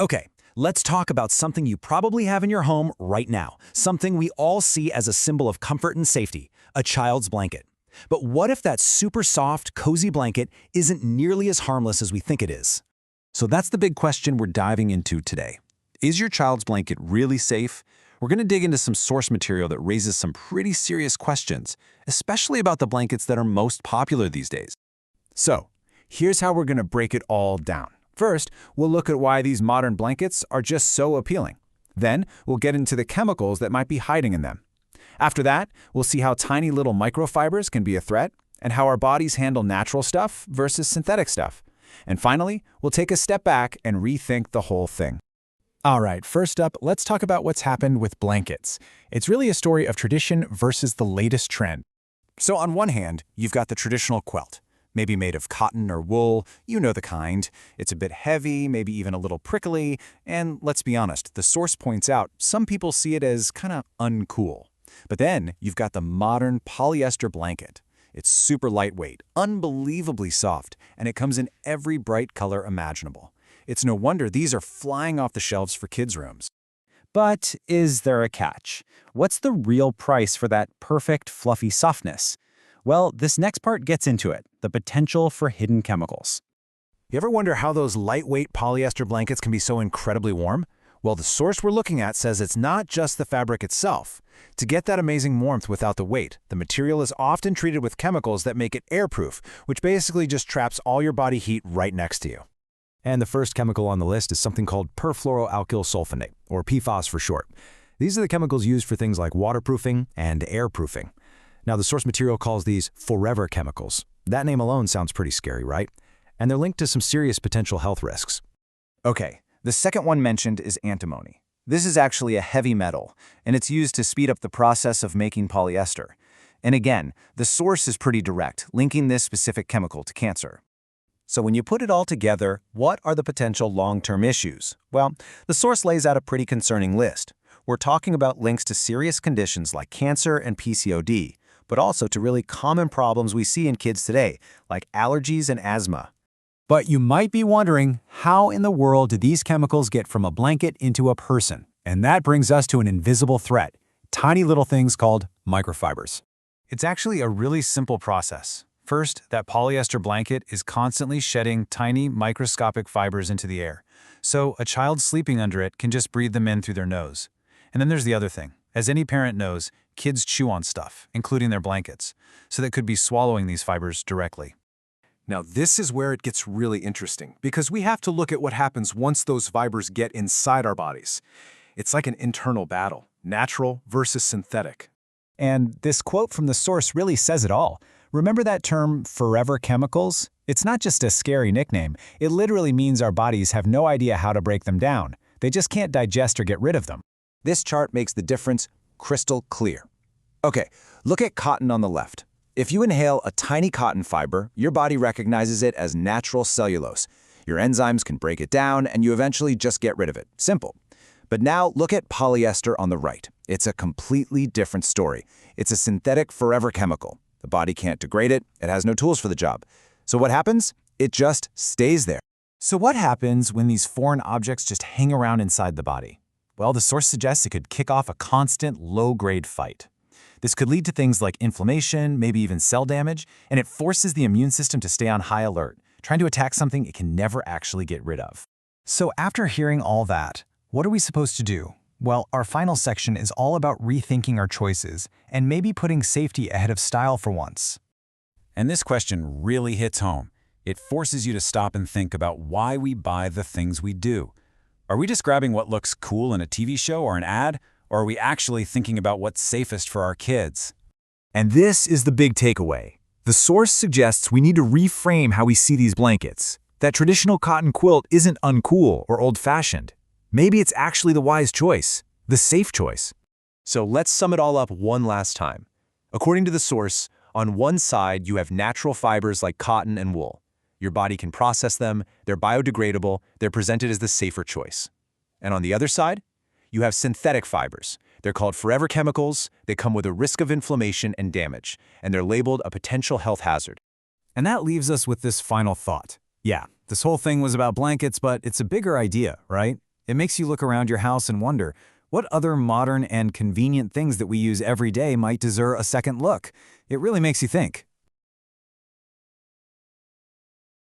Okay, let's talk about something you probably have in your home right now, something we all see as a symbol of comfort and safety, a child's blanket. But what if that super soft, cozy blanket isn't nearly as harmless as we think it is? So that's the big question we're diving into today. Is your child's blanket really safe? We're going to dig into some source material that raises some pretty serious questions, especially about the blankets that are most popular these days. So, here's how we're going to break it all down. First, we'll look at why these modern blankets are just so appealing. Then, we'll get into the chemicals that might be hiding in them. After that, we'll see how tiny little microfibers can be a threat and how our bodies handle natural stuff versus synthetic stuff. And finally, we'll take a step back and rethink the whole thing. All right, first up, let's talk about what's happened with blankets. It's really a story of tradition versus the latest trend. So on one hand, you've got the traditional quilt, maybe made of cotton or wool, you know the kind. It's a bit heavy, maybe even a little prickly, and let's be honest, the source points out some people see it as kind of uncool. But then you've got the modern polyester blanket. It's super lightweight, unbelievably soft, and it comes in every bright color imaginable. It's no wonder these are flying off the shelves for kids' rooms. But is there a catch? What's the real price for that perfect, fluffy softness? Well, this next part gets into it, the potential for hidden chemicals. You ever wonder how those lightweight polyester blankets can be so incredibly warm? Well, the source we're looking at says it's not just the fabric itself. To get that amazing warmth without the weight, the material is often treated with chemicals that make it airproof, which basically just traps all your body heat right next to you. And the first chemical on the list is something called perfluoroalkyl sulfonate, or PFAS for short. These are the chemicals used for things like waterproofing and airproofing. Now, the source material calls these forever chemicals. That name alone sounds pretty scary, right? And they're linked to some serious potential health risks. Okay, the second one mentioned is antimony. This is actually a heavy metal, and it's used to speed up the process of making polyester. And again, the source is pretty direct, linking this specific chemical to cancer. So when you put it all together, what are the potential long-term issues? Well, the source lays out a pretty concerning list. We're talking about links to serious conditions like cancer and PCOD, but also to really common problems we see in kids today, like allergies and asthma. But you might be wondering, how in the world did these chemicals get from a blanket into a person? And that brings us to an invisible threat, tiny little things called microfibers. It's actually a really simple process. First, that polyester blanket is constantly shedding tiny microscopic fibers into the air, so a child sleeping under it can just breathe them in through their nose. And then there's the other thing. As any parent knows, kids chew on stuff, including their blankets, so they could be swallowing these fibers directly. Now, this is where it gets really interesting, because we have to look at what happens once those fibers get inside our bodies. It's like an internal battle, natural versus synthetic. And this quote from the source really says it all. Remember that term, forever chemicals? It's not just a scary nickname. It literally means our bodies have no idea how to break them down. They just can't digest or get rid of them. This chart makes the difference crystal clear. Okay, look at cotton on the left. If you inhale a tiny cotton fiber, your body recognizes it as natural cellulose. Your enzymes can break it down, and you eventually just get rid of it. Simple. But now look at polyester on the right. It's a completely different story. It's a synthetic forever chemical. The body can't degrade it. It has no tools for the job. So what happens? It just stays there. So what happens when these foreign objects just hang around inside the body? Well, the source suggests it could kick off a constant, low-grade fight. This could lead to things like inflammation, maybe even cell damage, and it forces the immune system to stay on high alert, trying to attack something it can never actually get rid of. So after hearing all that, what are we supposed to do? Well, our final section is all about rethinking our choices and maybe putting safety ahead of style for once. And this question really hits home. It forces you to stop and think about why we buy the things we do. Are we just grabbing what looks cool in a TV show or an ad, or are we actually thinking about what's safest for our kids? And this is the big takeaway. The source suggests we need to reframe how we see these blankets. That traditional cotton quilt isn't uncool or old-fashioned. Maybe it's actually the wise choice, the safe choice. So let's sum it all up one last time. According to the source, on one side you have natural fibers like cotton and wool. Your body can process them, they're biodegradable, they're presented as the safer choice. And on the other side, you have synthetic fibers. They're called forever chemicals, they come with a risk of inflammation and damage, and they're labeled a potential health hazard. And that leaves us with this final thought. Yeah, this whole thing was about blankets, but it's a bigger idea, right? It makes you look around your house and wonder, what other modern and convenient things that we use every day might deserve a second look? It really makes you think.